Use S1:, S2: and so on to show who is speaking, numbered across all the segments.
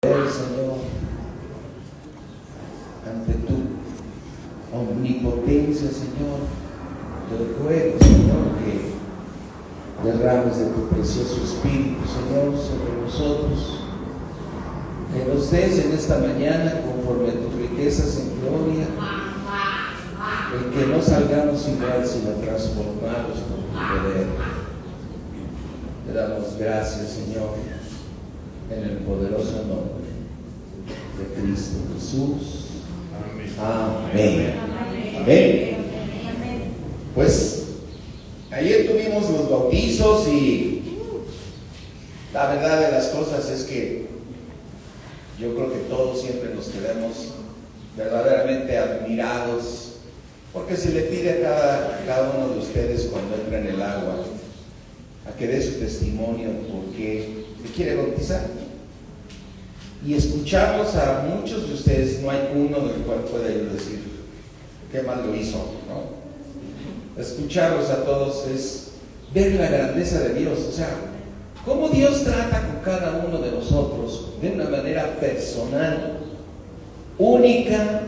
S1: Señor, ante tu omnipotencia, Señor, te ruego, Señor, que derrames de tu precioso Espíritu, Señor, sobre nosotros, que nos des en esta mañana conforme a tus riquezas en gloria, el que no salgamos igual, sino transformados por tu poder. Te damos gracias, Señor, en el poderoso nombre de Cristo Jesús. Amén. Amén. Pues ayer tuvimos los bautizos y la verdad de las cosas es que yo creo que todos siempre nos quedamos verdaderamente admirados, porque se le pide a cada uno de ustedes cuando entra en el agua a que dé su testimonio porque se quiere bautizar. Y escucharlos a muchos de ustedes, no hay uno del cual pueda yo decir qué mal lo hizo, ¿no? Escucharlos a todos es ver la grandeza de Dios, o sea, cómo Dios trata con cada uno de nosotros de una manera personal, única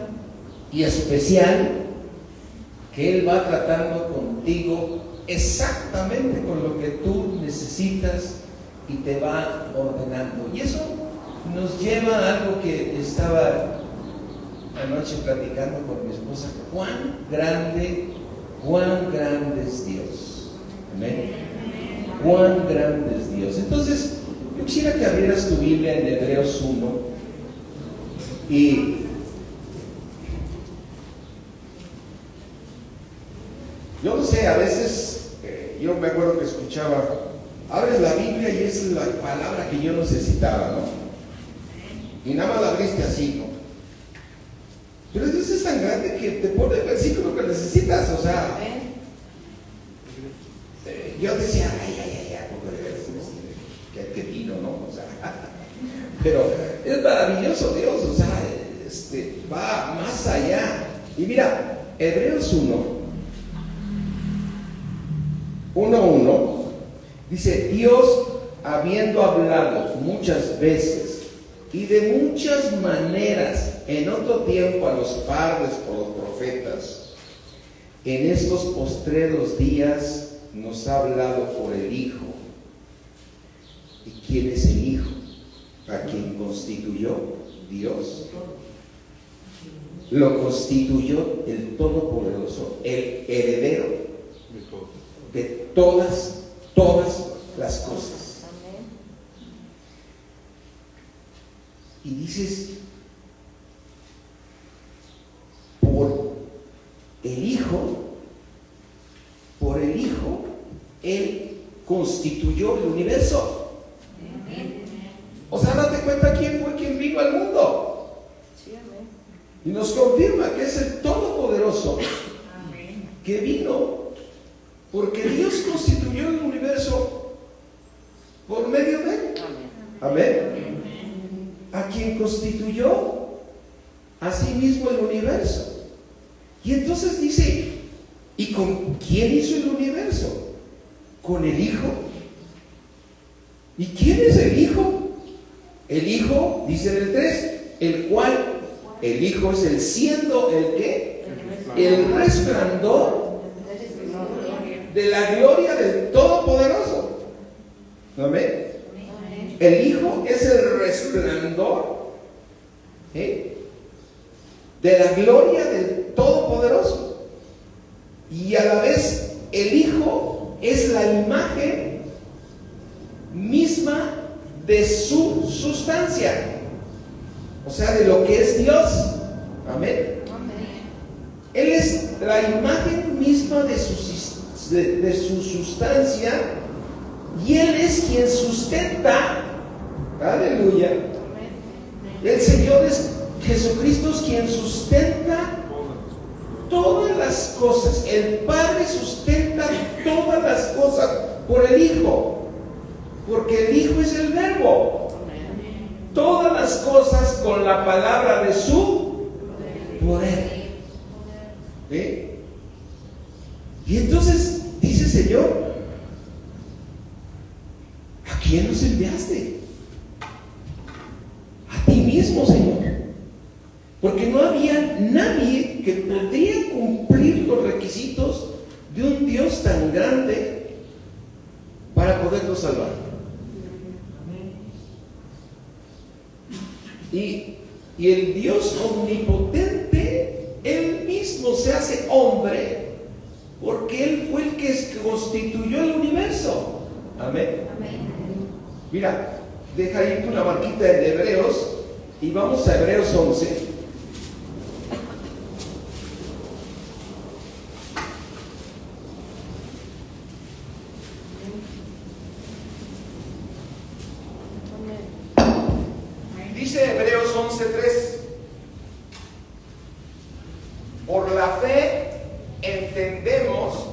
S1: y especial, que Él va tratando contigo exactamente con lo que tú necesitas y te va ordenando. Y eso nos lleva a algo que estaba anoche platicando con mi esposa: cuán grande es Dios. Amén. Cuán grande es Dios. Entonces, yo quisiera que abrieras tu Biblia en Hebreos 1 y yo no sé, a veces yo me acuerdo que escuchaba, abres la Biblia y esa es la palabra que yo necesitaba, ¿no? Y nada más la abriste así, ¿no? Pero Dios es tan grande que te pone el versículo que necesitas, o sea, yo decía, que vino, ¿no? O sea, pero es maravilloso Dios, o sea, va más allá. Y mira, Hebreos 1:1 dice: Dios, habiendo hablado muchas veces y de muchas maneras en otro tiempo a los padres por los profetas, en estos postreros días nos ha hablado por el Hijo. ¿Y quién es el Hijo? A quien constituyó Dios. Lo constituyó el Todopoderoso, el heredero de todas las cosas. Y dices, por el Hijo, Él constituyó el universo. O sea, date cuenta quién fue quien vino al mundo. Y nos confirma que es el Todopoderoso que vino, porque Dios constituyó el universo por medio de Él. Amén. A quien constituyó a sí mismo el universo. Y entonces dice, ¿y con quién hizo el universo? Con el Hijo. ¿Y quién es el Hijo? El Hijo, dice en el 3, el cual, el Hijo es el siendo el ¿qué? El resplandor de la gloria del Todopoderoso. Amén. El Hijo es el resplandor de la gloria del Todopoderoso. Y a la vez el Hijo es la imagen misma de su sustancia, o sea, de lo que es Dios. Amén. Él es la imagen misma de su sustancia, y Él es quien sustenta. Aleluya. El Señor es Jesucristo, es quien sustenta todas las cosas. El Padre sustenta todas las cosas por el Hijo, porque el Hijo es el Verbo. Todas las cosas con la palabra de su poder. Y entonces dice: Señor, ¿a quién nos enviaste? A ti ti mismo, Señor. Porque no había nadie que podría cumplir los requisitos de un Dios tan grande para podernos salvar. Y el Dios omnipotente, Él mismo se hace hombre, porque Él fue el que constituyó el universo. Amén. Mira, deja ahí una marquita en Hebreos y vamos a Hebreos 11. Dice Hebreos 11:3: por la fe entendemos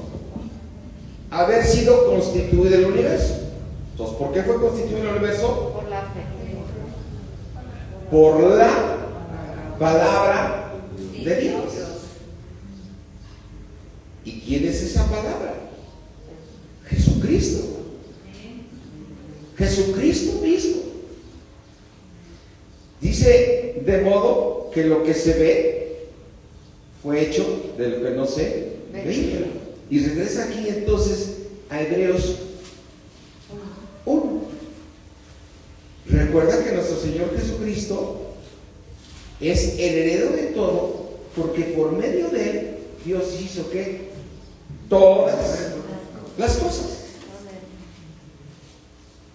S1: haber sido constituido el universo. Entonces, ¿por qué fue constituido el universo?
S2: Por la fe.
S1: Por la palabra de Dios. ¿Y quién es esa palabra? Jesucristo. Jesucristo mismo. Dice, de modo que lo que se ve fue hecho de lo que no se veía. Y regresa aquí entonces a Hebreos 1. Recuerda que nuestro Señor Jesucristo es el heredero de todo, porque por medio de Él Dios hizo que todas las cosas.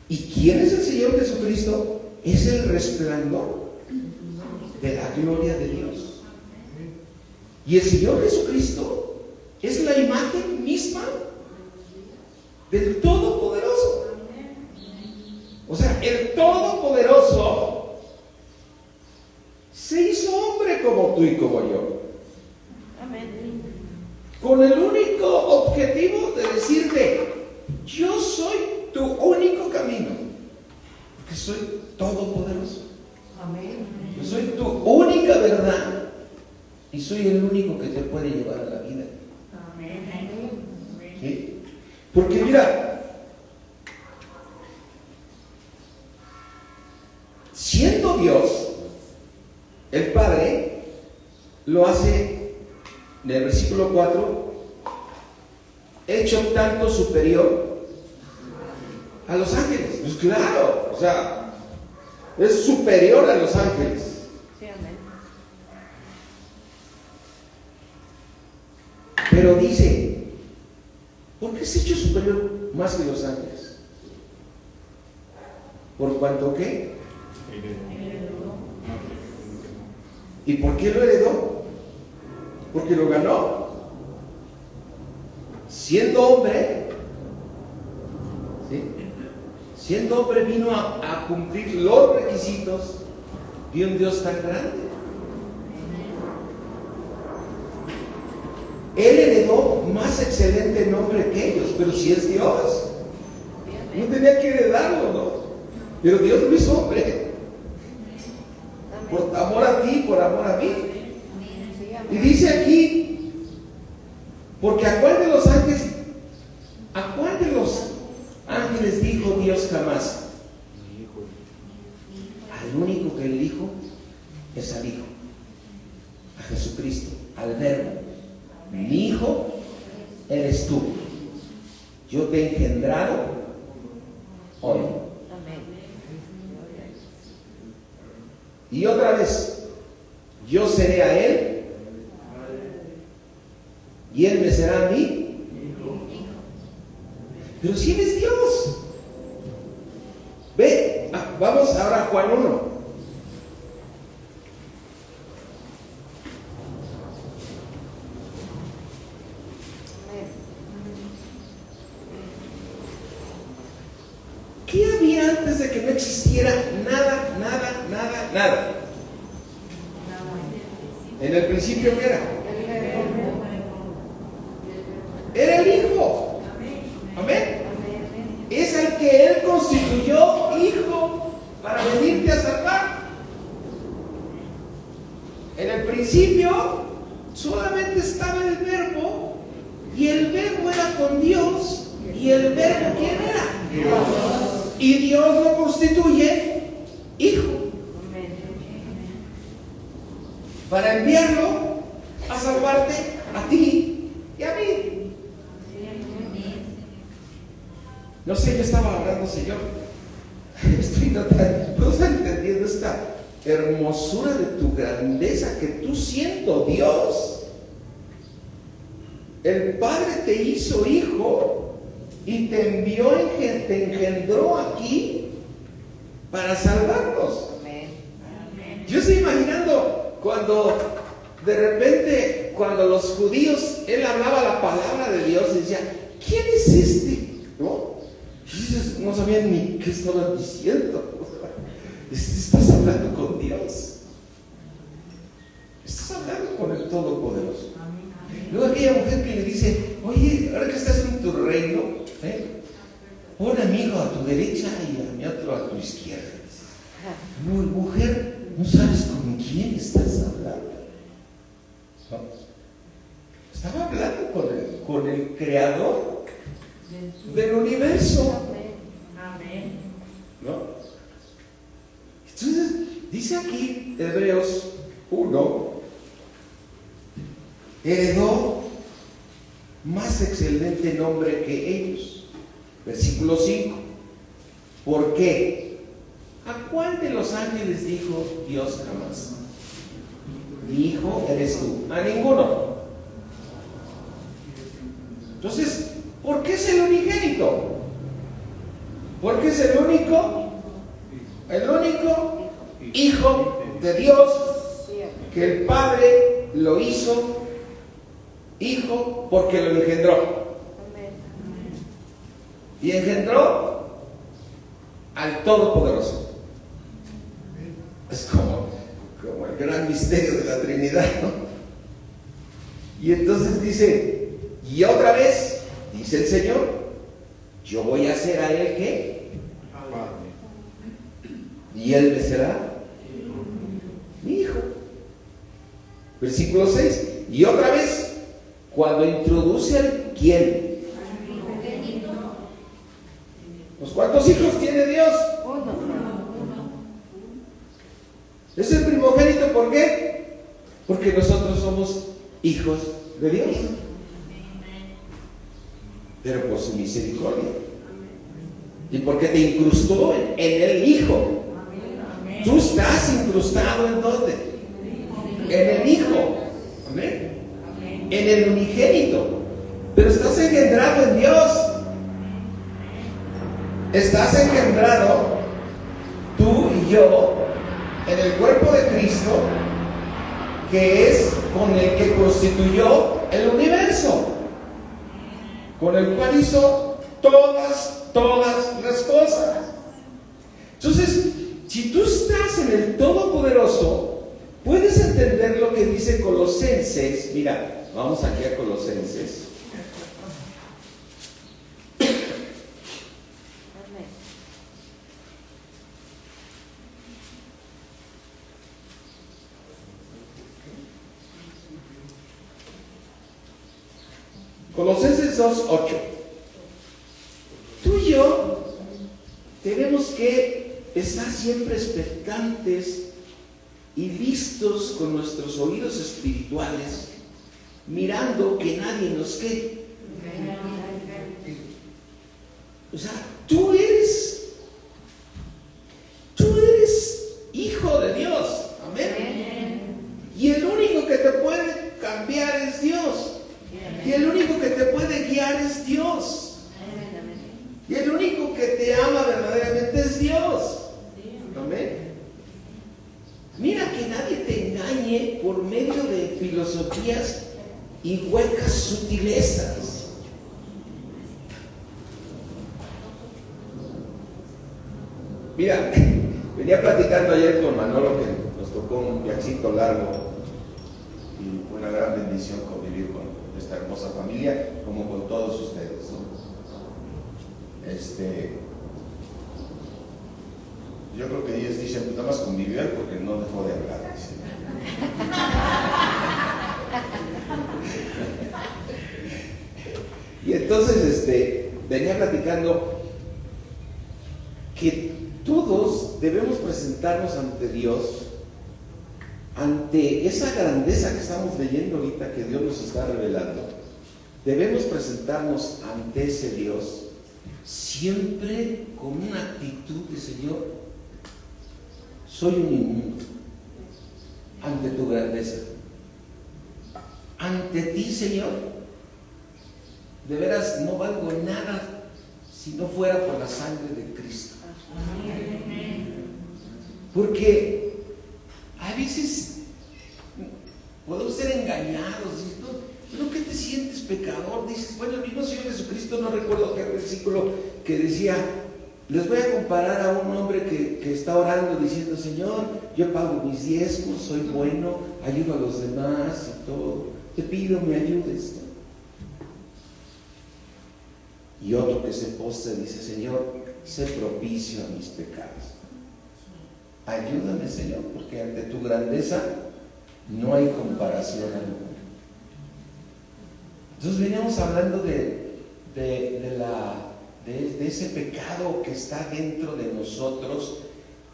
S1: ¿Y quién es el Señor Jesucristo? Es el resplandor de la gloria de Dios. Y el Señor Jesucristo es la imagen misma del Todopoderoso. O sea, el Todopoderoso se hizo hombre como tú y como yo.
S2: Amén.
S1: Con el único objetivo de decirte: yo soy tu único camino, porque soy todopoderoso.
S2: Amén.
S1: Yo soy tu única verdad y soy el único que te puede llevar a la vida.
S2: Amén.
S1: ¿Sí? Porque mira, siendo Dios, el Padre lo hace, en el versículo 4, hecho tanto superior a los ángeles. Pues claro, o sea, es superior a los ángeles.
S2: Sí, amén.
S1: Pero dice, ¿por qué es hecho superior más que los ángeles? ¿Por cuanto qué? ¿Y por qué lo heredó? Porque lo ganó. Siendo hombre, ¿sí? Siendo hombre vino a cumplir los requisitos de un Dios tan grande. Él heredó más excelente nombre que ellos, pero si es Dios, no tenía que heredarlo, ¿no? Pero Dios lo hizo hombre, por amor a ti, por amor a mí. Y dice aquí, porque ¿a cuál de los ángeles dijo Dios jamás? Al único que le dijo es al Hijo, a Jesucristo, al Verbo. Mi hijo eres tú, yo te he engendrado hoy. Y otra vez, yo seré a él y él me será a mí. Pero si él es Dios. Ve, vamos ahora a Juan 1. ¿Qué había antes de que no existiera nada? En el principio, ¿qué era? Era el Hijo. Amén. Es el que Él constituyó Hijo para venirte a salvar. En el principio solamente estaba el Verbo, y el Verbo era con Dios, y el Verbo, ¿quién era? Dios. Y Dios lo constituye Hijo. para enviarlo a salvarte a ti y a mí. No sé, yo estaba hablando, Señor, no estoy entendiendo esta hermosura de tu grandeza, que tú siendo Dios, el Padre te hizo hijo y te envió, te engendró aquí para salvarnos. Yo estoy imaginando cuando de repente, cuando los judíos, él hablaba la palabra de Dios y decía, ¿quién es este? ¿No? Y ellos no sabían ni qué estaban diciendo. Estás hablando con Dios. Estás hablando con el Todopoderoso. Luego aquella mujer que le dice, oye, ahora que estás en tu reino, pon a mi hijo a tu derecha y a mi otro a tu izquierda. No, mujer, no sabes con quién estás hablando. ¿No? Estaba hablando con el creador del universo. ¿No? Entonces, dice aquí Hebreos 1, heredó más excelente nombre que ellos. Versículo 5. ¿Por qué? ¿A cuál de los ángeles dijo Dios jamás? Mi hijo eres tú. A ninguno. Entonces, ¿por qué es el unigénito? Porque es el único hijo de Dios, que el Padre lo hizo hijo porque lo engendró. Y engendró al Todopoderoso. Es como el gran misterio de la Trinidad, ¿no? Y entonces dice, y otra vez, dice el Señor, yo voy a hacer a él ¿qué? Y él me será mi hijo. Versículo 6. Y otra vez, cuando introduce al ¿quién? Pues ¿cuántos hijos tiene Dios? Es el primogénito, ¿por qué? Porque nosotros somos hijos de Dios. Pero por su misericordia. Y porque te incrustó en el Hijo. Tú estás incrustado ¿en dónde? En el Hijo. Amén. En el unigénito. Pero estás engendrado en Dios. Estás engendrado tú y yo en el cuerpo de Cristo, que es con el que constituyó el universo, con el cual hizo todas las cosas. Entonces, si tú estás en el Todopoderoso, puedes entender lo que dice Colosenses. Mira, vamos aquí a Colosenses. Colosenses 2:8. Tú y yo tenemos que estar siempre expectantes y listos con nuestros oídos espirituales, mirando que nadie nos quede. O sea, tú eres hijo de Dios. Amén. Y el único que te puede cambiar es Dios. Y el único que te puede guiar es Dios. Y el único que te ama verdaderamente es Dios. Amén. Mira que nadie te engañe por medio de filosofías y huecas sutilezas. Mira, venía platicando ayer con Manolo que nos tocó un viajecito largo y fue una gran bendición convivir con esta hermosa familia, como con todos ustedes, ¿no? Yo creo que ellos dicen, pues nada más convivió porque no dejó de hablar. Y entonces venía platicando que todos debemos presentarnos ante Dios ante esa grandeza que estamos leyendo ahorita, que Dios nos está revelando, debemos presentarnos ante ese Dios siempre con una actitud de: Señor, soy un inmundo ante tu grandeza, ante ti, Señor. De veras no valgo nada si no fuera por la sangre de Cristo. Porque a veces podemos ser engañados. ¿No que te sientes pecador? Dices, bueno, el mismo Señor Jesucristo, no recuerdo qué versículo, que decía: les voy a comparar a un hombre que está orando diciendo: Señor, yo pago mis diezmos, soy bueno, ayudo a los demás y todo, te pido me ayudes, ¿no? Y otro que se postra dice: Señor, sé propicio a mis pecados. Ayúdame, Señor, porque ante tu grandeza no hay comparación alguna. Entonces veníamos hablando de ese pecado que está dentro de nosotros,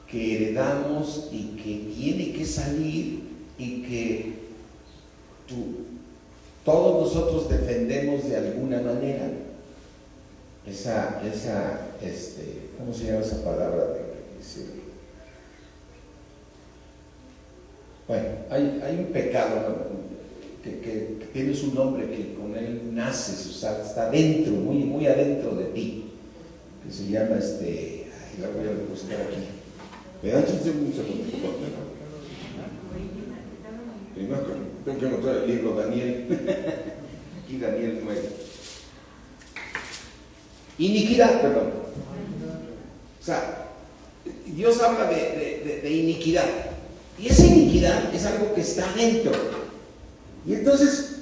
S1: que heredamos y que tiene que salir, y que todos nosotros defendemos de alguna manera. ¿Cómo se llama esa palabra? Bueno, hay un pecado, ¿no? que tiene su nombre, que con él naces, o sea, está dentro, muy, muy adentro de ti, que se llama la voy a buscar aquí. ¿Me dan un segundo? Tengo que anotar el libro Daniel. Aquí Daniel 9. Iniquidad, perdón. O sea, Dios habla de iniquidad. Y esa iniquidad es algo que está dentro. Y entonces,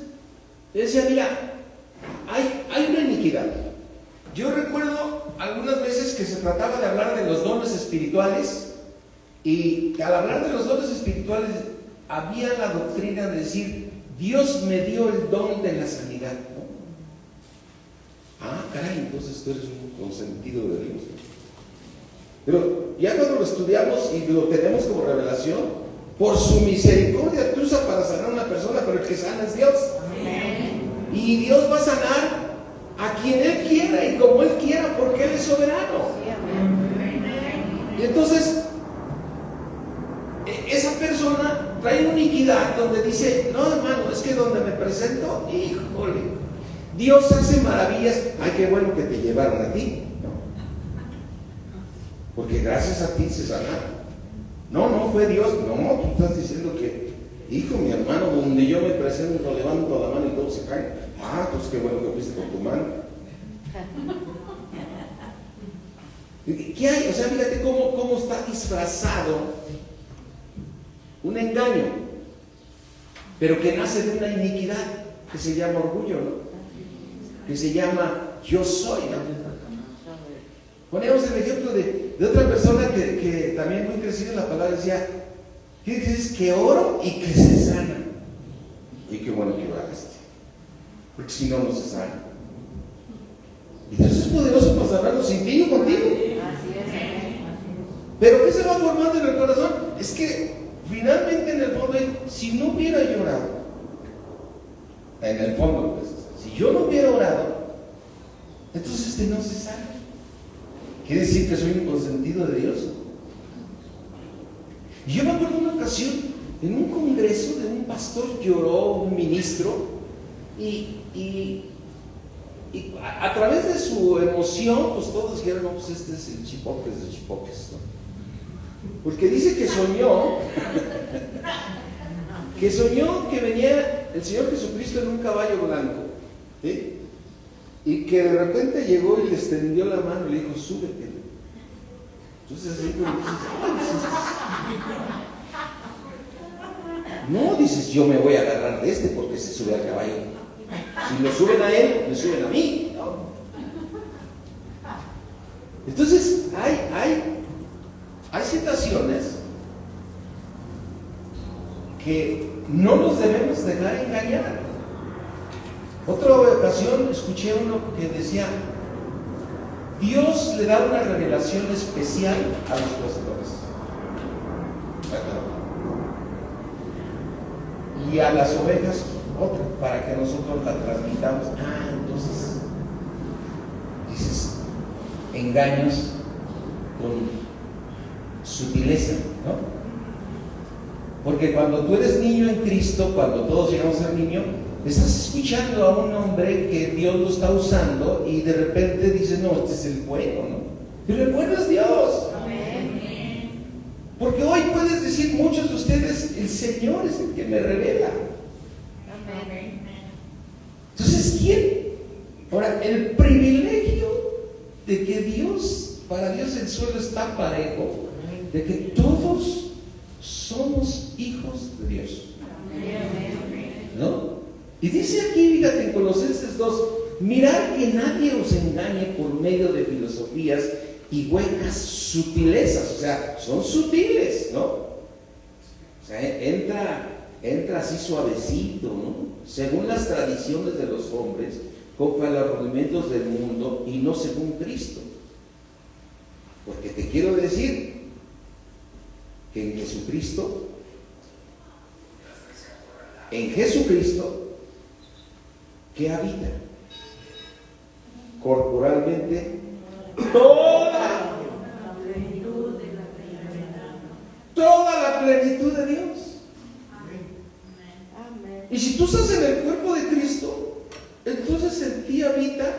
S1: yo decía: mira, hay una iniquidad. Yo recuerdo algunas veces que se trataba de hablar de los dones espirituales, y al hablar de los dones espirituales había la doctrina de decir: Dios me dio el don de la sanidad, ¿no? Ah, caray, entonces tú eres un consentido de Dios. Pero ya cuando lo estudiamos y lo tenemos como revelación, por su misericordia tú usas para sanar a una persona, pero el que sana es Dios. Amén. Y Dios va a sanar a quien Él quiera y como Él quiera, porque Él es soberano. Amén. Y entonces esa persona trae una iniquidad donde dice: no, hermano, es que donde me presento, híjole, Dios hace maravillas. Ay, qué bueno que te llevaron a ti, ¿no? Porque gracias a ti se sanaron. No fue Dios. No, tú estás diciendo que, hijo, mi hermano, donde yo me presento, levanto la mano y todos se caen. Ah, pues qué bueno que fuiste con tu mano. ¿Qué hay? O sea, fíjate cómo está disfrazado un engaño, pero que nace de una iniquidad que se llama orgullo, ¿no? Que se llama yo soy, ¿no? Ponemos el ejemplo de otra persona que también muy crecida en la palabra decía: ¿qué dices? Que oro y que se sana. Y qué bueno que lo hagas, porque si no, no se sana. Y Dios es poderoso para sanarlo sin ti o contigo. Pero ¿qué se va formando en el corazón? Es que finalmente en el fondo, si no hubiera llorado, en el fondo, pues, si yo no hubiera orado, entonces no se sana. ¿Quiere decir que soy un consentido de Dios? Y yo me acuerdo una ocasión, en un congreso de un pastor, lloró un ministro, y a través de su emoción, pues todos dijeron: no, pues este es el Chipoques de Chipoques, ¿no? Porque dice que soñó que venía el Señor Jesucristo en un caballo blanco, ¿sí? Y que de repente llegó y le extendió la mano y le dijo: súbete. Entonces así como dices: no, dices, yo me voy a agarrar de este porque se sube al caballo. Si lo suben a él, me suben a mí, ¿no? Entonces hay situaciones que no nos debemos dejar engañar. Otra ocasión escuché uno que decía: Dios le da una revelación especial a los pastores. y a las ovejas otra, para que nosotros la transmitamos. Entonces, dices, engaños con sutileza, ¿no? Porque cuando tú eres niño en Cristo, cuando todos llegamos a ser niños, estás escuchando a un hombre que Dios lo está usando y de repente dices, no, este es el bueno, ¿no? Pero el bueno es Dios.
S2: Amén.
S1: Porque hoy puedes decir muchos de ustedes, el Señor es el que me revela.
S2: Amén.
S1: Entonces, ¿quién? Ahora, el privilegio de que Dios, para Dios el suelo está parejo, de que todos somos hijos de Dios, ¿no? Y dice aquí, fíjate, en Colosenses 2, mirad que nadie os engañe por medio de filosofías y huecas sutilezas, o sea, son sutiles, ¿no? O sea, entra así suavecito, ¿no? Según las tradiciones de los hombres, conforme a los rudimentos del mundo y no según Cristo. Porque te quiero decir que en Jesucristo, que habita corporalmente toda la plenitud de Dios.
S2: Amén.
S1: Y si tú estás en el cuerpo de Cristo, entonces en ti habita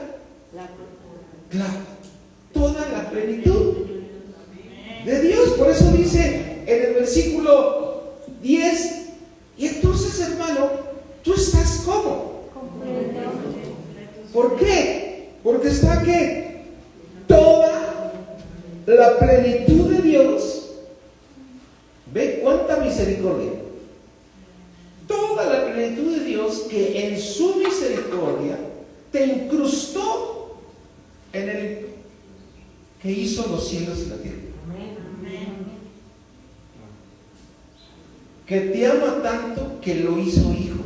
S1: toda la plenitud de Dios. Por eso dice en el versículo 10, y entonces, hermano, tú estás ¿cómo? ¿Por qué? Porque está que toda la plenitud de Dios. Ve cuánta misericordia. Toda la plenitud de Dios que en su misericordia te incrustó en el que hizo los cielos y la tierra. Que te ama tanto que lo hizo hijo.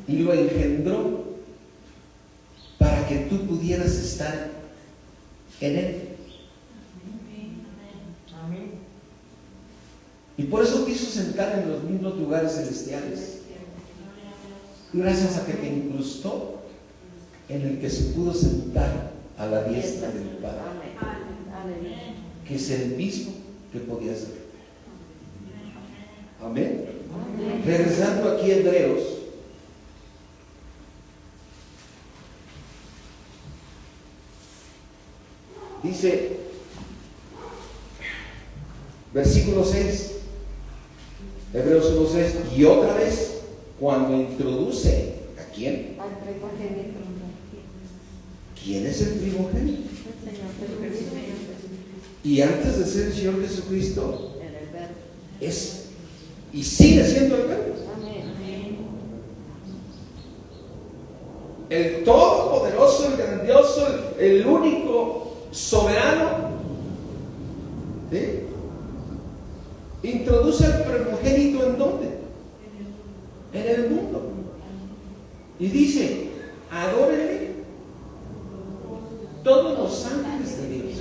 S1: Y lo engendró para que tú pudieras estar en él. Y por eso te hizo sentar en los mismos lugares celestiales. Gracias a que te incrustó en el que se pudo sentar a la diestra del Padre, que es el mismo que podía ser. Amén. Regresando aquí a Hebreos, dice, versículo 6, Hebreos 1:6, y otra vez, cuando introduce, ¿a quién?
S2: Al primogénito.
S1: ¿Quién es el primogénito?
S2: El Señor Jesucristo.
S1: Y antes de ser el Señor Jesucristo,
S2: Era el Verbo.
S1: es y sigue siendo el Verbo.
S2: Amén.
S1: El todopoderoso, el grandioso, el único soberano, ¿sí? Introduce al primogénito ¿en dónde? En el mundo. Y dice, adórenle todos los ángeles de Dios.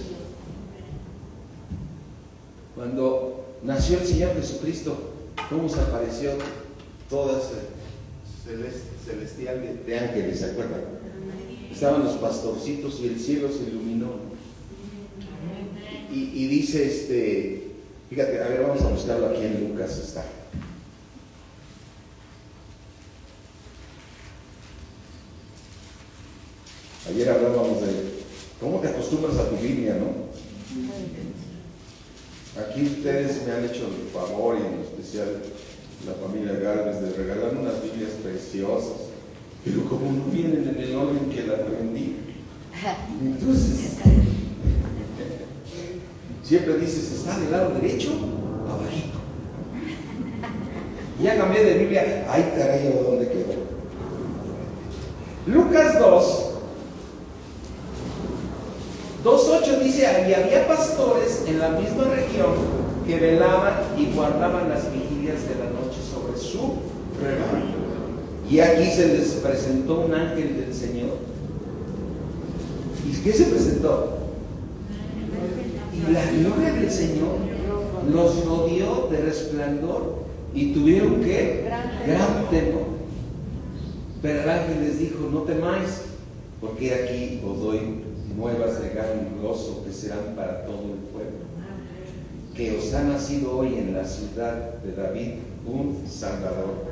S1: Cuando nació el Señor Jesucristo, ¿cómo se apareció toda celestial de ángeles? ¿Se acuerdan? Estaban los pastorcitos y el cielo se iluminó. Y dice, fíjate, a ver, vamos a buscarlo aquí en Lucas, está. Ayer hablábamos de cómo te acostumbras a tu Biblia, ¿no? Aquí ustedes me han hecho el favor, y en especial la familia Gálvez, de regalarme unas Biblias preciosas, pero como no vienen en el orden que las vendí, entonces siempre dices, está del lado derecho, abajito. Ya cambié de Biblia, ay caray, ¿dónde quedó? Lucas 2:8 dice, y había pastores en la misma región que velaban y guardaban las vigilias de la noche sobre su rebaño. Y aquí se les presentó un ángel del Señor. ¿Y qué se presentó? Y la gloria del Señor los rodeó de resplandor y tuvieron que gran temor. Pero el ángel les dijo: no temáis, porque aquí os doy nuevas de gran gozo que serán para todo el pueblo, que os ha nacido hoy en la ciudad de David un Salvador,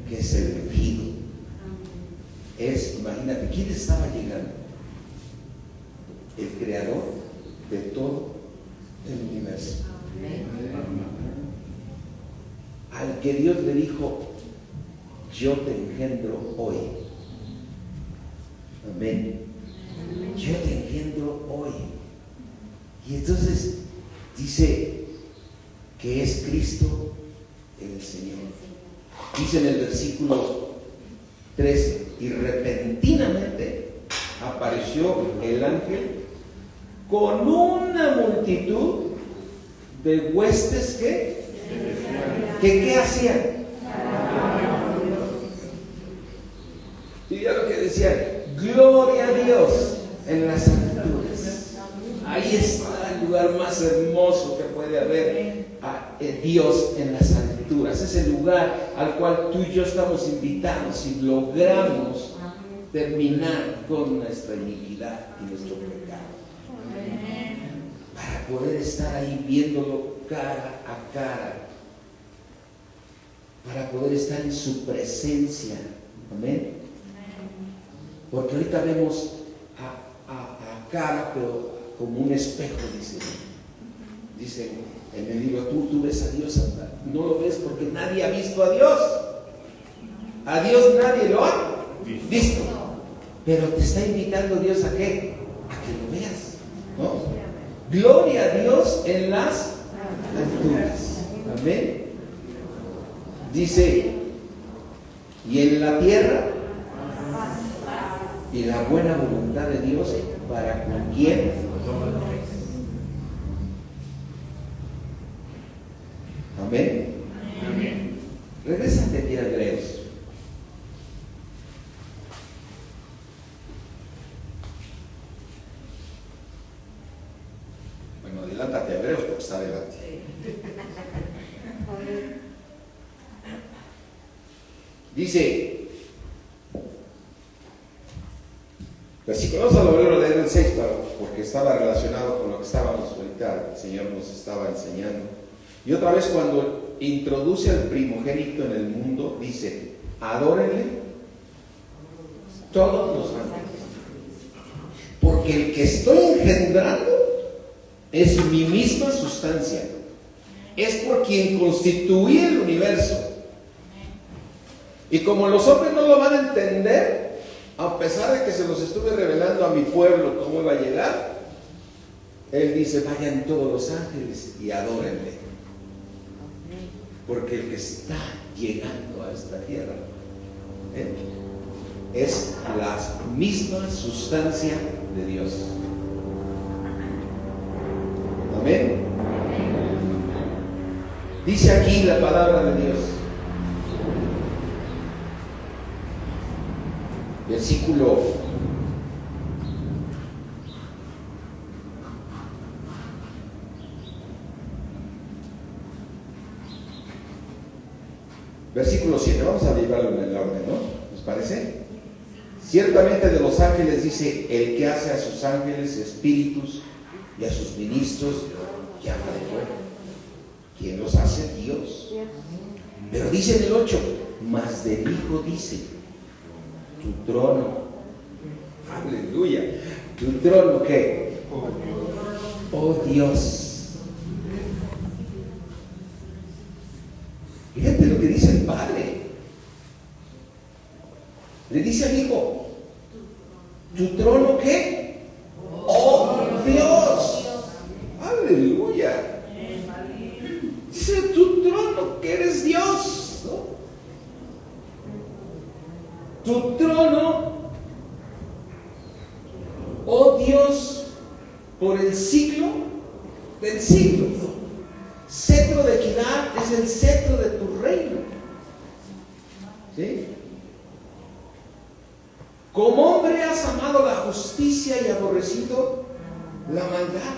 S1: que es el ungido. Imagínate, ¿quién estaba llegando? El creador de todo el universo. Al que Dios le dijo: yo te engendro hoy. Amén. Yo te engendro hoy. Y entonces dice que es Cristo el Señor. Dice en el versículo 13: y repentinamente apareció el ángel con una multitud de huestes que ¿qué hacían? Y ya lo que decían: gloria a Dios en las alturas. Ahí está el lugar más hermoso que puede haber, a Dios en las alturas. Es el lugar al cual tú y yo estamos invitados si logramos terminar con nuestra iniquidad y nuestro pecado, para poder estar ahí viéndolo cara a cara, para poder estar en su presencia. Amén. Porque ahorita vemos a cara, pero como un espejo, dice en el libro: tú ves a Dios, no lo ves porque nadie ha visto a Dios. A Dios nadie lo ha visto. Pero te está invitando Dios ¿a qué? A que lo veas, ¿no? Gloria a Dios en las alturas. Amén. Dice: y en la tierra, y la buena voluntad de Dios para con quien. Amén. Amén. Regrésate aquí a Hebreos. Bueno, adelántate a Hebreos porque está adelante. Dice, versículo, vamos a volver a leer el 6 porque estaba relacionado con lo que estábamos ahorita, el Señor nos estaba enseñando. Y otra vez, cuando introduce al primogénito en el mundo, dice: adórenle todos los ángeles, porque el que estoy engendrando es mi misma sustancia, es por quien constituí el universo. Y como los hombres no lo van a entender, a pesar de que se los estuve revelando a mi pueblo cómo iba a llegar, Él dice: vayan todos los ángeles y adórenle, porque el que está llegando a esta tierra es la misma sustancia de Dios. Amén. Dice aquí la palabra de Dios, versículo 7, vamos a llevarlo en el orden, ¿no? ¿Nos parece? Ciertamente de los ángeles dice: el que hace a sus ángeles espíritus y a sus ministros llama de fuego. ¿Quién los hace? Dios. Pero dice en el 8: mas del Hijo dice: tu trono, aleluya, tu trono, ¿qué? Oh Dios. Fíjate lo que dice el Padre. Le dice al Hijo: ¿tu trono qué? ¡Oh Dios! ¡Aleluya! Dice: tu trono, que eres Dios, ¿no? Tu trono, oh Dios, por el siglo del siglo. Cetro de equidad es el cetro de tu reino. ¿Sí? Como hombre has amado la justicia y aborrecido la maldad,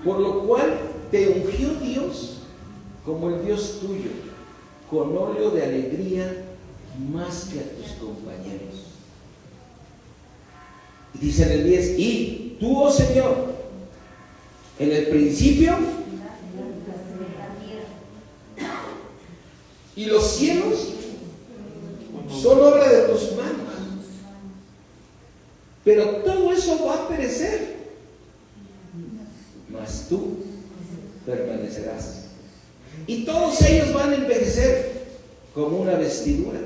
S1: por lo cual te ungió Dios como el Dios tuyo, con óleo de alegría más que a tus compañeros. Y dice en el 10, y tú, oh Señor, en el principio, y los cielos son obra de tus manos, pero todo eso va a perecer, mas tú permanecerás. Y todos ellos van a envejecer como una vestidura,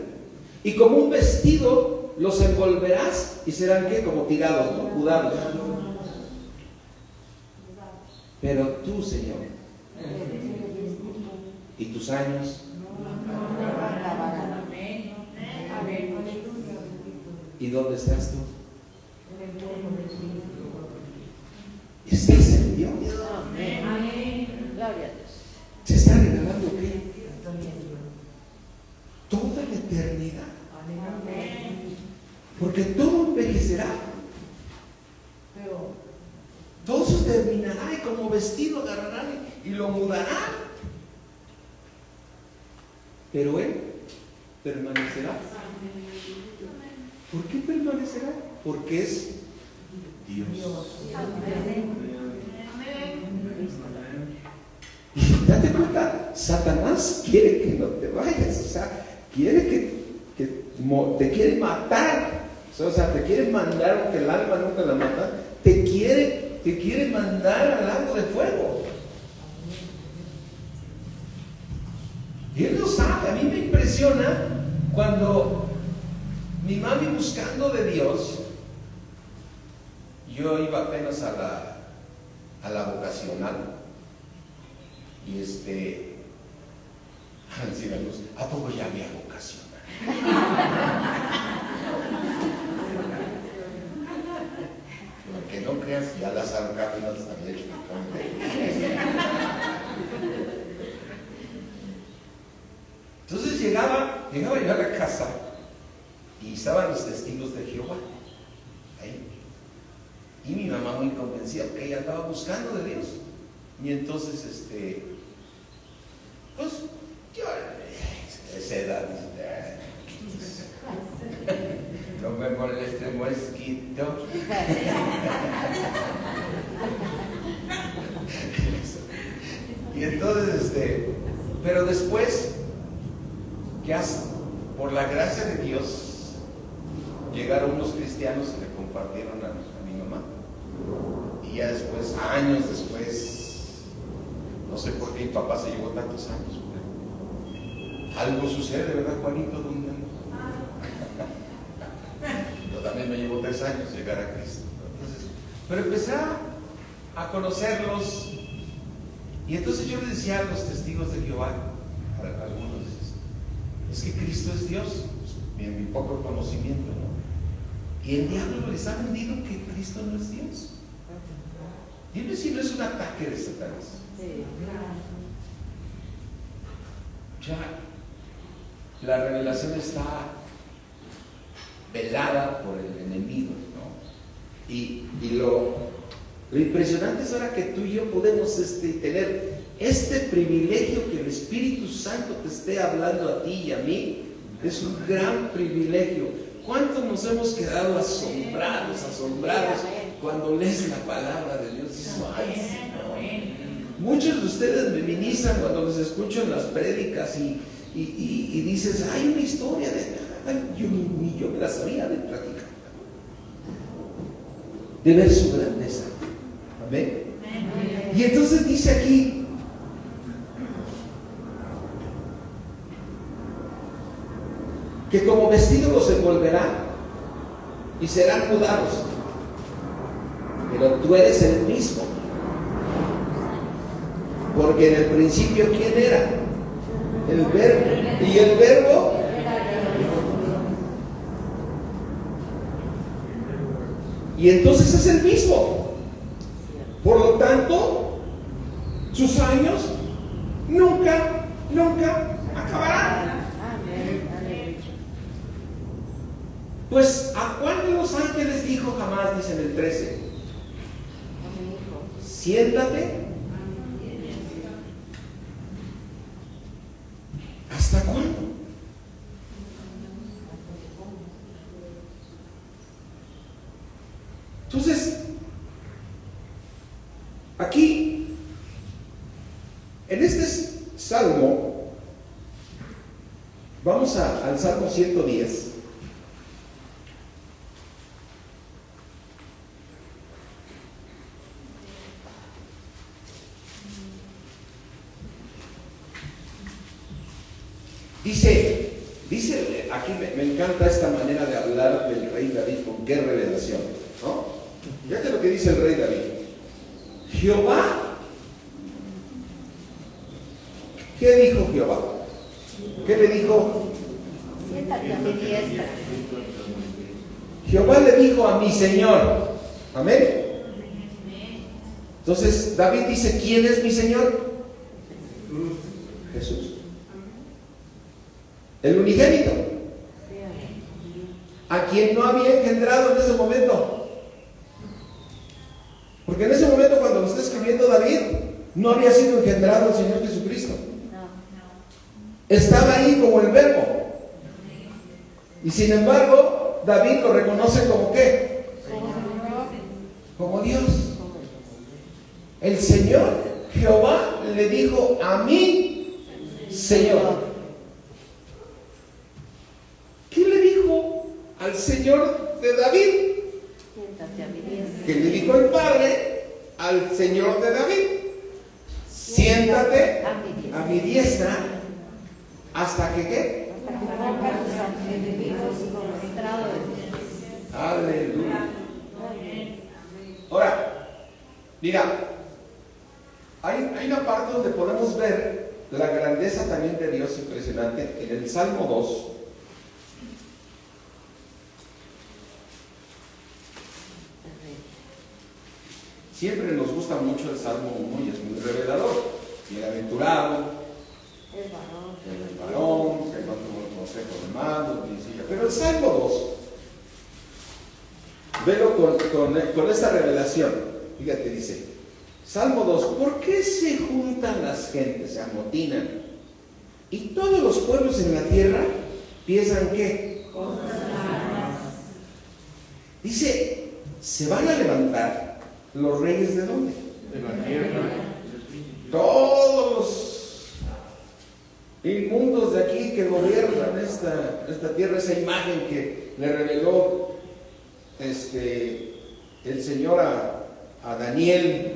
S1: y como un vestido los envolverás y serán ¿qué? Como tirados, ¿no? Mudados. Pero tú, Señor, y tus años, ¿y dónde estás tú? Estás en Dios. Se está regalando ¿qué? Toda la eternidad. Porque todo envejecerá. Todo se terminará y como vestido agarrarán y lo mudarán. Pero Él permanecerá. ¿Por qué permanecerá? Porque es Dios. Y date cuenta, Satanás quiere que no te vayas, o sea, quiere que te quiere matar, o sea, te quiere mandar, aunque el alma nunca la mata, te quiere mandar al lago de fuego. Y Él lo sabe. A mí me impresiona cuando mi mami buscando de Dios, yo iba apenas a la vocacional, y ¿a poco ya había vocacional? Aunque no creas, ya las arcábulas había hecho mi campo. Entonces llegaba yo a la casa y estaban los testigos de Jehová ahí. Y mi mamá muy convencida que ella estaba buscando de Dios. Y entonces, pues, yo, esa edad, no me moleste mosquito. Y entonces, pero después, ¿qué hace? Por la gracia de Dios, llegaron unos cristianos y le compartieron a mi mamá. Y ya después, años después, no sé por qué mi papá se llevó tantos años, pero algo sucede, ¿verdad, Juanito? ¿Dónde ando? Yo también me llevó 3 años llegar a Cristo. Entonces, pero empecé a conocerlos, y entonces yo les decía a los testigos de Jehová, a algunos, es que Cristo es Dios, en mi poco conocimiento, ¿no? Y el diablo les ha vendido que Cristo no es Dios. Dime si no es un ataque de Satanás. Ya la revelación está velada por el enemigo, ¿no? Y lo impresionante es ahora que tú y yo podemos tener este privilegio, que el Espíritu Santo te esté hablando a ti y a mí. Es un gran privilegio. ¿Cuántos nos hemos quedado asombrados cuando lees la palabra de Dios? Ay, Señor. Muchos de ustedes me ministran cuando les escucho en las prédicas y dices, hay una historia yo me la sabía de platicar, de ver su grandeza. Amén. Y entonces dice aquí, que como vestido los envolverá y serán mudados, pero tú eres el mismo, porque en el principio ¿quién era? El Verbo, y el Verbo y entonces es el mismo. Por lo tanto, sus años nunca acabarán. Pues, ¿a cuál de los ángeles dijo jamás? Dice en el 13: siéntate cuándo? Entonces, aquí, en este salmo, vamos al Salmo 110. Dice, aquí me encanta esta manera de hablar del rey David, con qué revelación, ¿no? Fíjate lo que dice el rey David. Jehová, ¿qué dijo Jehová? ¿Qué le dijo?
S2: Siéntate a mi diestra.
S1: Jehová le dijo a mi Señor. Amén. Entonces David dice, ¿quién es mi Señor? Jesús, el unigénito, a quien no había engendrado en ese momento. Porque en ese momento, cuando lo está escribiendo David, no había sido engendrado el Señor Jesucristo. Estaba ahí como el verbo. Y sin embargo, David lo reconoce como ¿qué? Como Dios. El Señor Jehová le dijo a mi Señor. ¿Qué le dijo al Señor de David?
S2: Siéntate a mi diestra.
S1: ¿Qué le dijo el Padre al Señor de David? Siéntate a mi diestra hasta que ¿qué?
S2: Hasta que ponga tus enemigos por estrado de ti.
S1: Aleluya. Ahora, mira, hay una parte donde podemos ver la grandeza también de Dios impresionante en el Salmo 2. Siempre nos gusta mucho el Salmo 1 y es muy revelador. Bienaventurado el varón, que no tuvo el consejo de malos, pero el Salmo 2, velo con esta revelación. Fíjate, dice, Salmo 2, ¿por qué se juntan las gentes, se amotinan? Y todos los pueblos en la tierra piensan ¿qué? Dice, se van a levantar los reyes de dónde?
S3: De la tierra.
S1: Todos los inmundos de aquí que gobiernan esta tierra, esa imagen que le reveló el Señor a Daniel,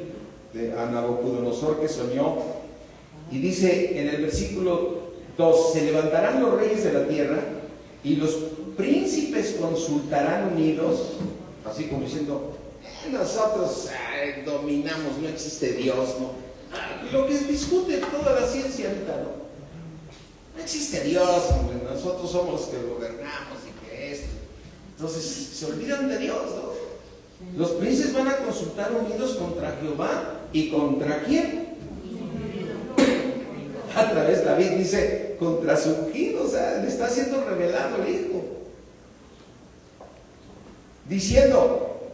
S1: a Nabucodonosor, que soñó, y dice en el versículo 2, se levantarán los reyes de la tierra y los príncipes consultarán unidos, así como diciendo, nosotros dominamos, no existe Dios, ¿no? Lo que discute toda la ciencia ahorita, ¿no? No existe Dios, hombre, nosotros somos los que gobernamos y que esto. Entonces se olvidan de Dios, ¿no? Los príncipes van a consultar unidos contra Jehová. ¿Y contra quién? A través de David dice, contra su ungido, o sea, le está siendo revelado el Hijo. Diciendo,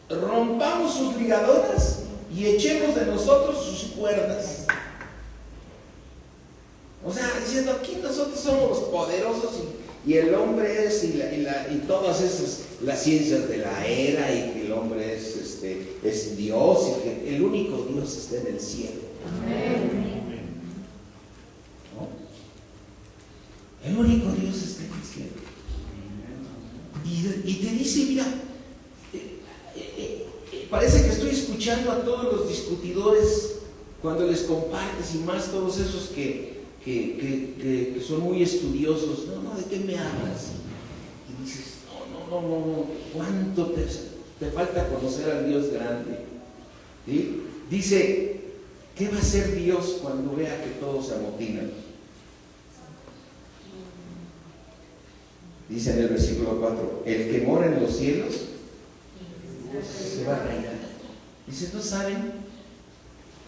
S1: rompamos sus ligaduras y echemos de nosotros sus cuerdas. O sea, diciendo, aquí nosotros somos los poderosos y el hombre es y todas esas, las ciencias de la era, y que el hombre es Dios, y que el único Dios está en el cielo. ¿No? El único Dios está en el cielo. Y te dice, mira, parece que estoy escuchando a todos los discutidores cuando les compartes, y más todos esos que son muy estudiosos. No, ¿de qué me hablas? Y dices, no, ¿cuánto te falta conocer al Dios grande? ¿Sí? Dice, ¿qué va a hacer Dios cuando vea que todos se amotinan? Dice en el versículo 4, el que mora en los cielos se va a reinar. Dice, no saben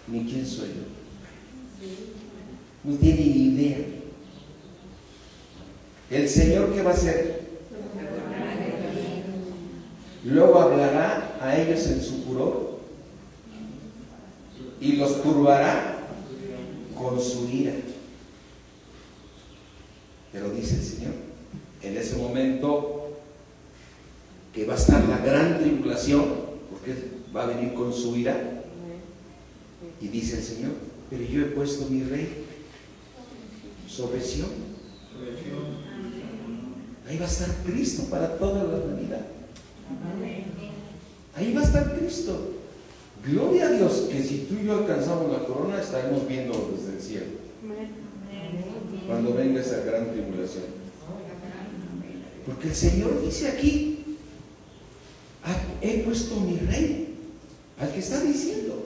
S1: ni quién soy yo. No tienen ni idea. ¿El Señor qué va a hacer? Luego hablará a ellos en su furor y los turbará con su ira. Pero dice el Señor, en ese momento que va a estar la gran tribulación, porque va a venir con su ira, y dice el Señor, pero yo he puesto mi rey sobre Sión. Ahí va a estar Cristo para toda la humanidad. Ahí va a estar Cristo. Gloria a Dios, que si tú y yo alcanzamos la corona, estaremos viendo desde el cielo cuando venga esa gran tribulación. Porque el Señor dice aquí, he puesto mi rey, al que está diciendo,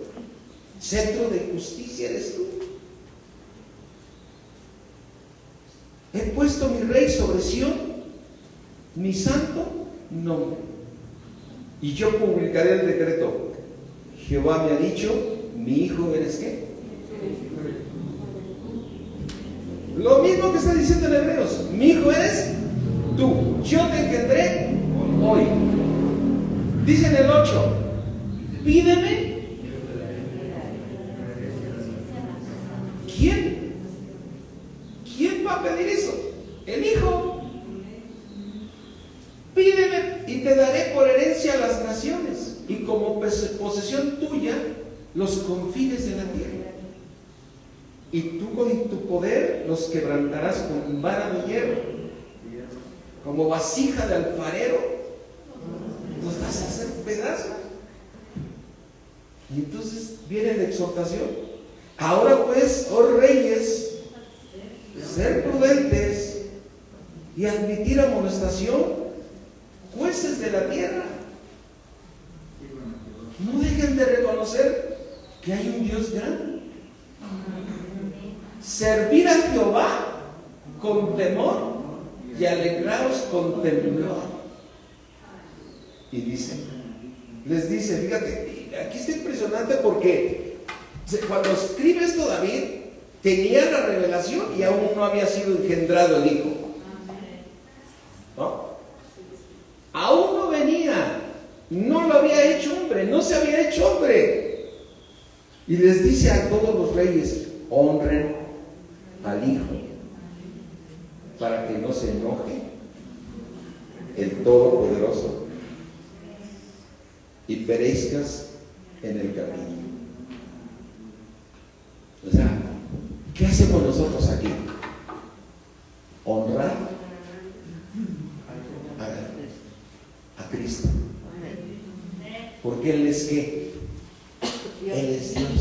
S1: centro de justicia eres tú. He puesto mi rey sobre Sión, mi santo nombre, y yo publicaré el decreto. Jehová me ha dicho, mi hijo eres ¿qué? Lo mismo que está diciendo en Hebreos, mi hijo eres tú, yo te engendré hoy. Dice en el 8, pídeme. ¿Quién va a pedir eso? El hijo. Pídeme y te daré por herencia a las naciones y como posesión tuya los confines de la tierra. Y tú con tu poder los quebrantarás con vara de hierro, como vasija de alfarero, los vas a hacer pedazos. Y entonces viene la exhortación. Ahora pues, oh reyes, ser prudentes y admitir amonestación, jueces de la tierra. No dejen de reconocer que hay un Dios grande. Servir a Jehová con temor y alegraos con temblor. Y les dice, fíjate, aquí está impresionante porque cuando escribe esto David, tenía la revelación y aún no había sido engendrado el hijo. ¿No? Aún no venía, no lo había hecho hombre, no se había hecho hombre. Y les dice a todos los reyes, honren al hijo para que no se enoje el Todopoderoso y perezcas en el camino. O sea, ¿qué hacemos nosotros aquí? Honrar a Cristo. Porque Él es ¿qué? Él es Dios.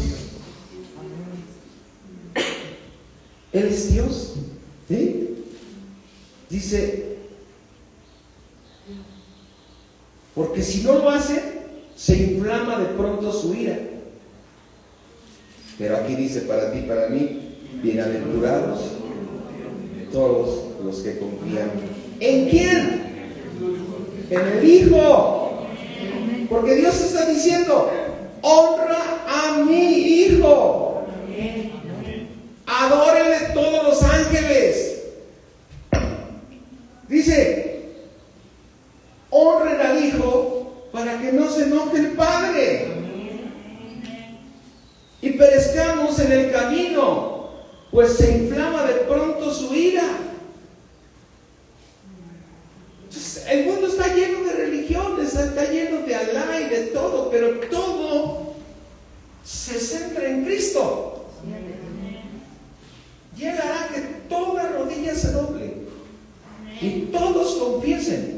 S1: Él es Dios. ¿Sí? Dice, porque si no lo hace, se inflama de pronto su ira. Pero aquí dice para ti, para mí, bienaventurados todos los que confían. ¿En quién? En el Hijo. Porque Dios está diciendo, honra a mi Hijo. Adórenle todos los ángeles. Dice, honren al Hijo para que no se enoje el Padre y perezcamos en el camino, pues se inflama de pronto su ira. Entonces, el mundo está lleno de religiones, está lleno de Alá y de todo, pero todo se centra en Cristo. Y Él hará que toda rodilla se doble y todos confiesen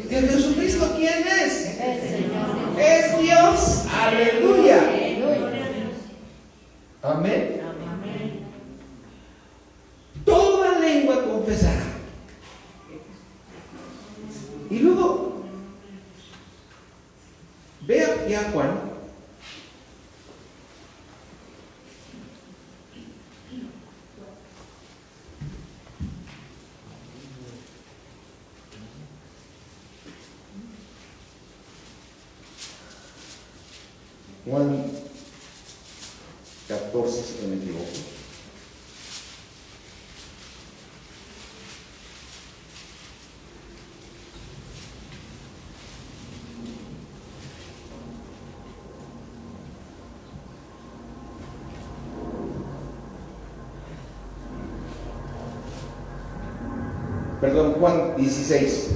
S1: que Jesucristo, ¿quién es? Es Dios. Aleluya. Amén. Toda lengua confesará. Y luego ve aquí a Juan. Juan 14, si no me equivoco. Perdón, Juan 16.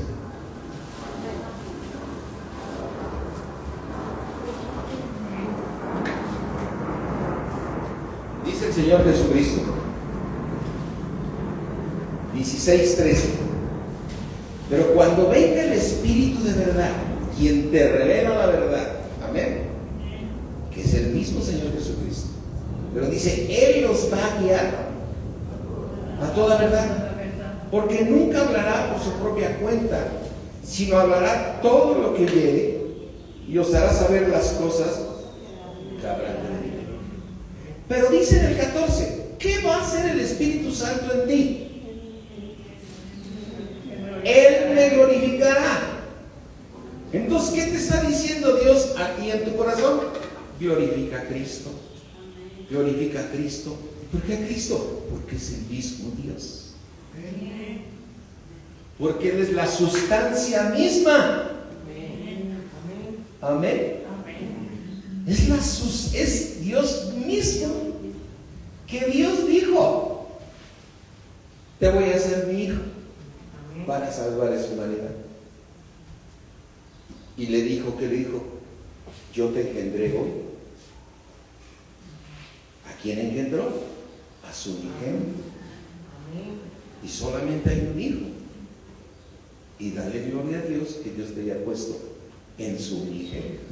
S1: Dice el Señor Jesucristo, 16:13. Pero cuando venga el Espíritu de verdad, quien te revela la verdad, amén, que es el mismo Señor Jesucristo, pero dice, Él los va a guiar a toda verdad, porque nunca hablará por su propia cuenta, sino hablará todo lo que oyere y os hará saber las cosas que habrá de venir. Pero dice en el 14, ¿qué va a hacer el Espíritu Santo en ti? Él me glorificará. Entonces, ¿qué te está diciendo Dios a ti en tu corazón? Glorifica a Cristo. Glorifica a Cristo. ¿Por qué a Cristo? Porque es el mismo Dios. Porque Él es la sustancia misma. Amén. Es Dios mismo. Que Dios dijo, te voy a hacer mi hijo para salvar a su humanidad. Y le dijo, ¿qué le dijo? Yo te engendré hoy. ¿A quién engendró? A su unigénito. Y solamente hay un hijo. Y dale gloria a Dios que Dios te haya puesto en su unigénito.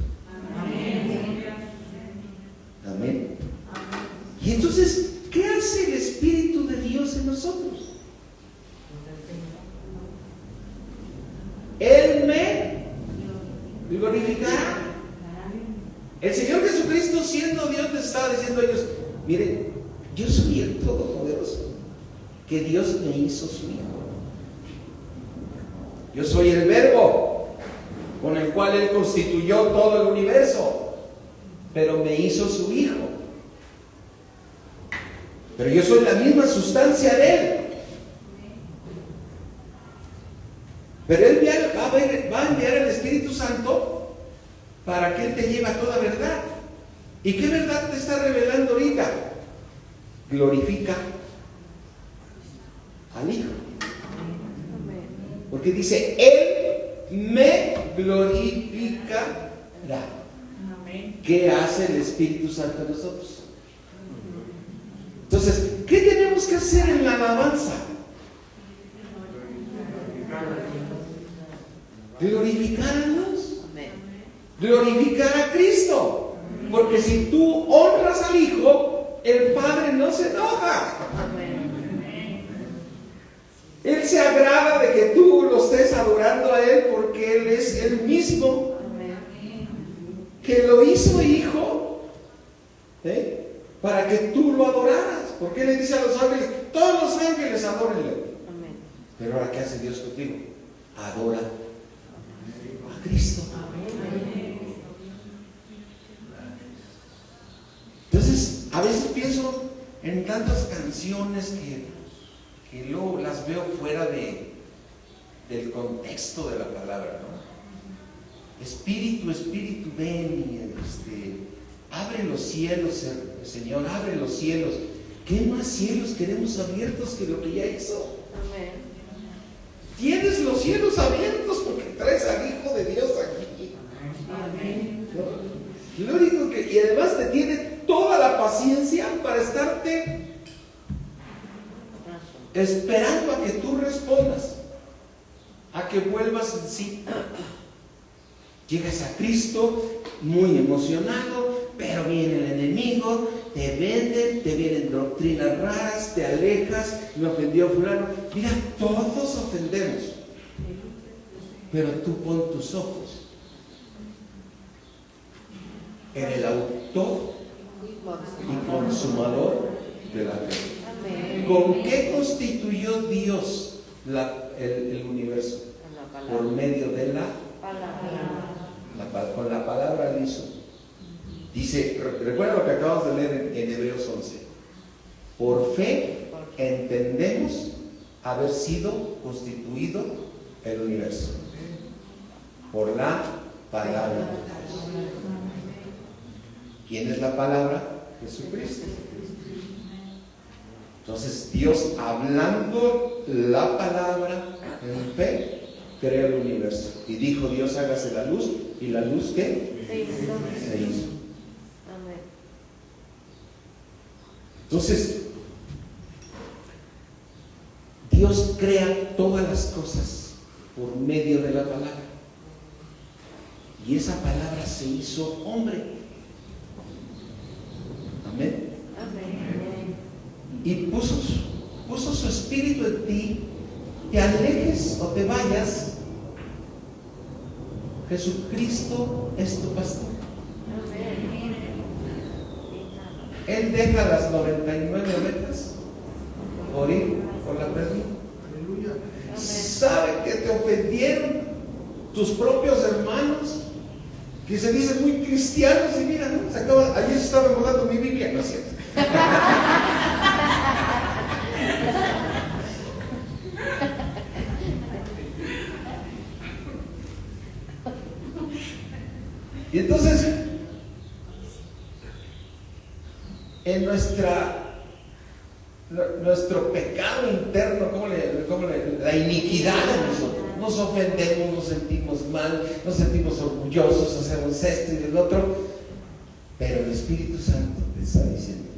S1: Amén. Y entonces, ¿qué hace el Espíritu de Dios en nosotros? Él me glorificará. El Señor Jesucristo, siendo Dios, les estaba diciendo a ellos, miren, yo soy el Todopoderoso, que Dios me hizo su hijo. Yo soy el Verbo con el cual Él constituyó todo el universo, pero me hizo su hijo. Pero yo soy la misma sustancia de Él. Pero Él va a enviar el Espíritu Santo para que Él te lleve a toda verdad. ¿Y qué verdad te está revelando ahorita? Glorifica al Hijo. Porque dice, Él me glorificará. ¿Qué hace el Espíritu Santo en nosotros? Entonces, ¿qué tenemos que hacer en la alabanza? Glorificar a Dios. Glorificar a Cristo. Porque si tú honras al Hijo, el Padre no se enoja. Él se agrada de que tú lo estés adorando a Él, porque Él es el mismo que lo hizo hijo, para que tú lo adoraras. Porque Él le dice a los ángeles, todos los ángeles adórenle. Pero ahora, ¿qué hace Dios contigo? Adora a Cristo. Entonces, a veces pienso en tantas canciones que luego las veo fuera del contexto de la palabra, ¿no? Espíritu, Espíritu, ven y abre los cielos, Señor, abre los cielos. ¿Qué más cielos queremos abiertos que lo que ya hizo? Amén. Tienes los cielos abiertos porque traes al Hijo de Dios aquí. Amén. ¿No? Lo único que, y además te tiene toda la paciencia para estarte esperando a que tú respondas, a que vuelvas en sí. Llegas a Cristo muy emocionado, pero viene el enemigo, te venden, te vienen doctrinas raras, te alejas, me ofendió fulano. Mira, todos ofendemos, pero tú pon tus ojos en el autor y consumador de la fe. ¿Con qué constituyó Dios el universo? Por medio de la palabra. Con la palabra Él hizo. Dice, recuerda lo que acabamos de leer en Hebreos 11. Por fe entendemos haber sido constituido el universo por la palabra de Dios. ¿Quién es la palabra? Jesucristo. Entonces Dios, hablando la palabra en fe, crea el universo. Y dijo Dios, hágase la luz. ¿Y la luz qué?
S2: Se hizo.
S1: Se hizo.
S2: Amén.
S1: Entonces, Dios crea todas las cosas por medio de la palabra. Y esa palabra se hizo hombre. Amén.
S2: Amén.
S1: Y puso su espíritu en ti, te alejes o te vayas, Jesucristo es tu pastor.
S2: Amén.
S1: Él deja las 99 ovejas por ir por la perdida. Sabe que te ofendieron tus propios hermanos, que se dicen muy cristianos, y mira, ¿no? Ayer se estaba mudando mi Biblia, ¿no es cierto? Y entonces, en nuestro pecado interno, la iniquidad de nosotros, nos ofendemos, nos sentimos mal, nos sentimos orgullosos, hacemos esto y del otro, pero el Espíritu Santo te está diciendo,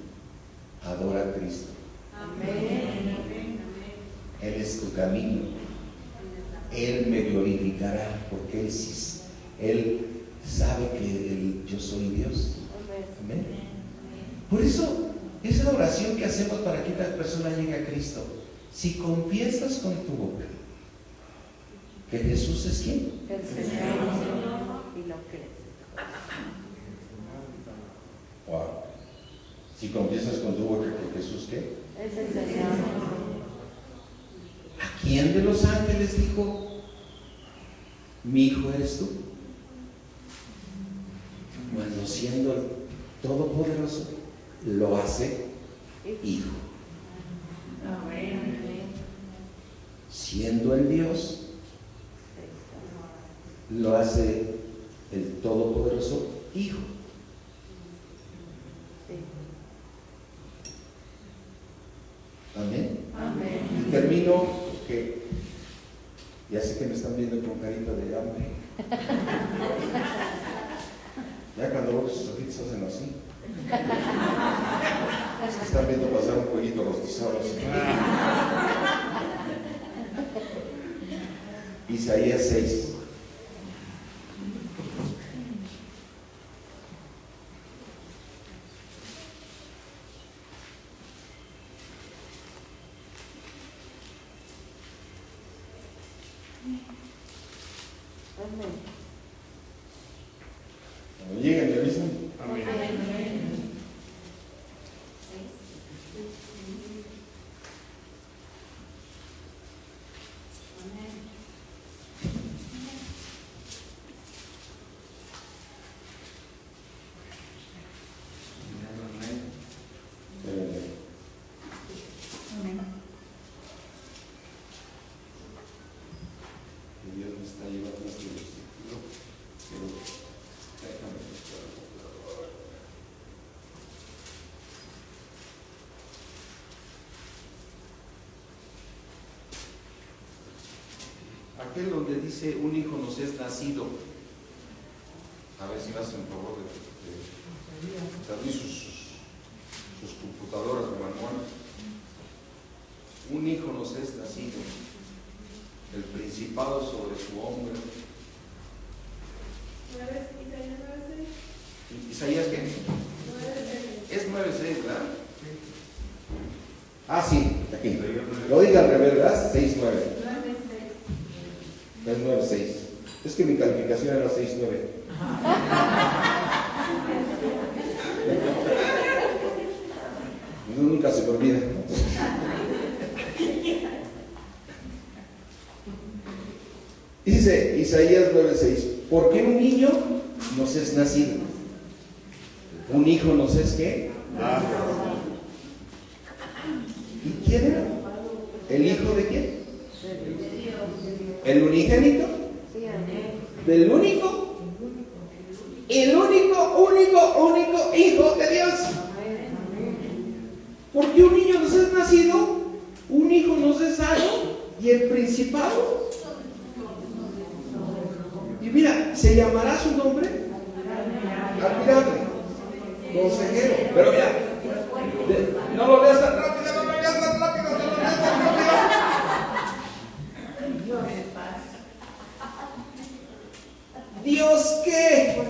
S1: adora a Cristo.
S2: Amén.
S1: Él es tu camino. Él me glorificará, porque Él sabe que yo soy Dios. Amén. Por eso, esa oración que hacemos para que la persona llegue a Cristo, si confiesas con tu boca que Jesús es ¿quién?
S2: El Señor y lo crees.
S1: Wow. Si confiesas con tu boca que Jesús ¿qué?
S2: Es el Señor.
S1: ¿A quién de los ángeles dijo, mi hijo eres tú? Bueno, siendo el Todopoderoso, lo hace hijo.
S2: Amén.
S1: Siendo el Dios, lo hace el Todopoderoso hijo. Amén.
S2: Amén.
S1: Y termino porque ya sé que me están viendo con carita de hambre. Ya cuando veo que sus ojitos hacen así, es que están viendo pasar un pollito rostizado así. Isaías 6. Cuando lleguen me avisan. Dios me está llevando a este versículo, pero déjame buscar el computador. Aquel donde dice un hijo nos es nacido. A ver si me hacen favor de abrir sus computadoras o manuales. Un hijo nos es nacido, el principado sobre su hombro. ¿Isaías qué? Es 9:6, ¿verdad? Ah, sí, aquí. Lo diga al revés, ¿verdad? 6:9. Es 9:6. Es que mi calificación era 6:9. Nunca se me olvida. Dice Isaías 9:6, ¿por qué un niño nos es nacido? ¿Un hijo nos es qué? ¿Y quién era? ¿El hijo de quién? ¿El unigénito? ¿Del único? El único hijo de Dios. ¿Por qué un niño nos es has nacido, un hijo nos es dado, y el principado. Y mira, se llamará su nombre admirable, consejero. Pero mira, no lo leas tan rápido, no lo leas tan rápido, no lo leas tan rápido. ¿Dios qué?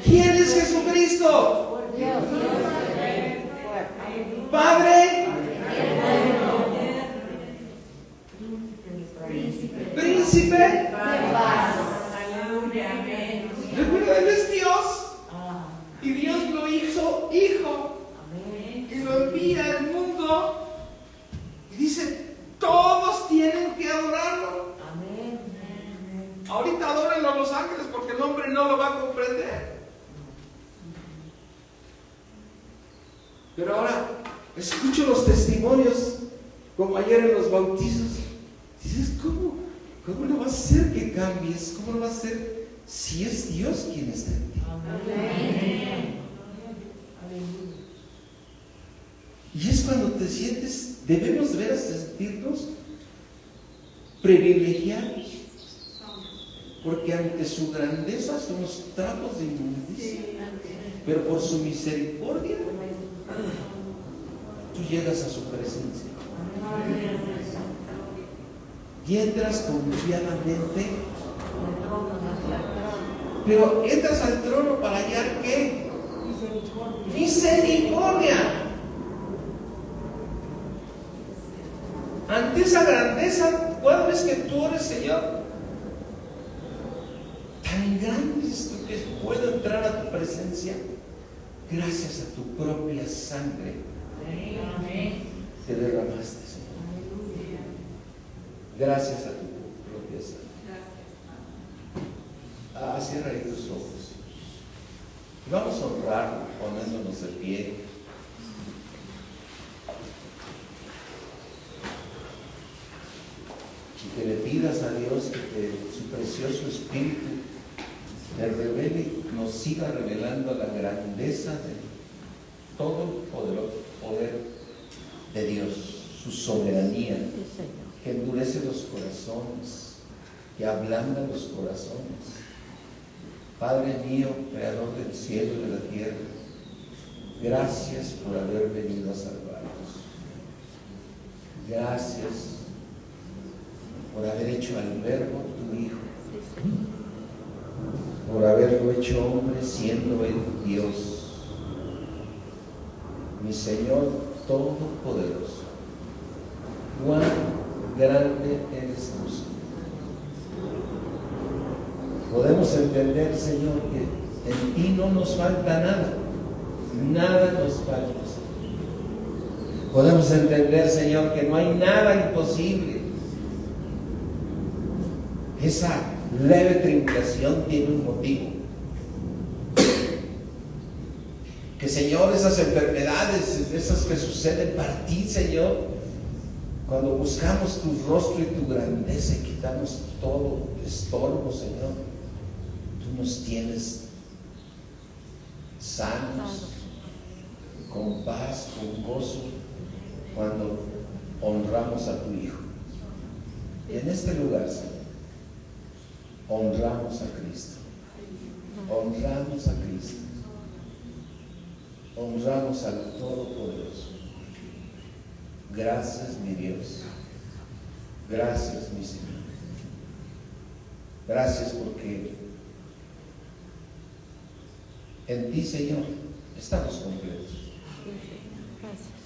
S1: ¿Quién es Jesucristo? Padre, príncipe de paz. Recuerda, Él es Dios y Dios lo hizo hijo y lo envía al mundo y dice: todos tienen que adorarlo. Ahorita adórenlo a los ángeles porque el hombre no lo va a comprender. Pero ahora escucho los testimonios, como ayer en los bautizos. Dices: ¿cómo no va a ser que cambies? ¿Cómo no va a ser si es Dios quien está en ti? Y es cuando te sientes, debemos ver, sentirnos privilegiados, porque ante su grandeza somos trapos de inmundicia, pero por su misericordia tú llegas a su presencia y entras confiadamente. Pero entras al trono para hallar ¿qué? Misericordia. Ante esa grandeza, ¿cuál es que tú eres, Señor? Tan grande es tú que puedo entrar a tu presencia gracias a tu propia sangre que derramaste, Señor. Gracias a tu propia sangre. Cierra ahí tus ojos. Vamos a honrar poniéndonos de pie. Y que le pidas a Dios que su precioso Espíritu te revele y nos siga revelando la grandeza de todo el poder de Dios, su soberanía, que endurece los corazones, que ablanda los corazones. Padre mío, creador del cielo y de la tierra, gracias por haber venido a salvarnos. Gracias por haber hecho al Verbo tu Hijo, por haberlo hecho hombre siendo Él Dios. Mi Señor Todopoderoso, cuán grande eres tú, Señor. Podemos entender, Señor, que en ti no nos falta nada, nada nos falta, Señor. Podemos entender, Señor, que no hay nada imposible. Esa leve tribulación tiene un motivo. Que, Señor, esas enfermedades, esas que suceden para ti, Señor, cuando buscamos tu rostro y tu grandeza y quitamos todo estorbo, Señor, tú nos tienes sanos, con paz, con gozo, cuando honramos a tu Hijo. Y en este lugar, Señor, honramos a Cristo, honramos a Cristo, honramos al Todopoderoso. Gracias, mi Dios, gracias, mi Señor. Gracias porque en ti, Señor, estamos completos.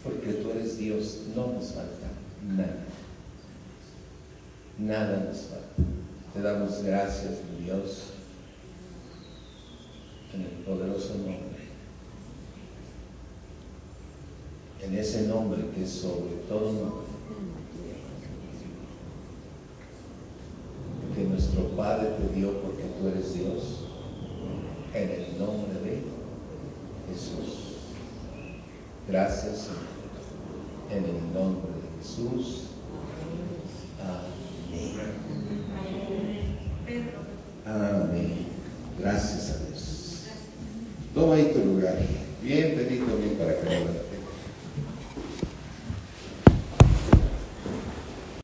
S1: Porque tú eres Dios, no nos falta nada. Nada nos falta. Te damos gracias, mi Dios, en el poderoso nombre. En ese nombre que es sobre todo nombre. Que nuestro Padre te dio porque tú eres Dios. En el nombre de Jesús. Gracias, Señor. En el nombre de Jesús.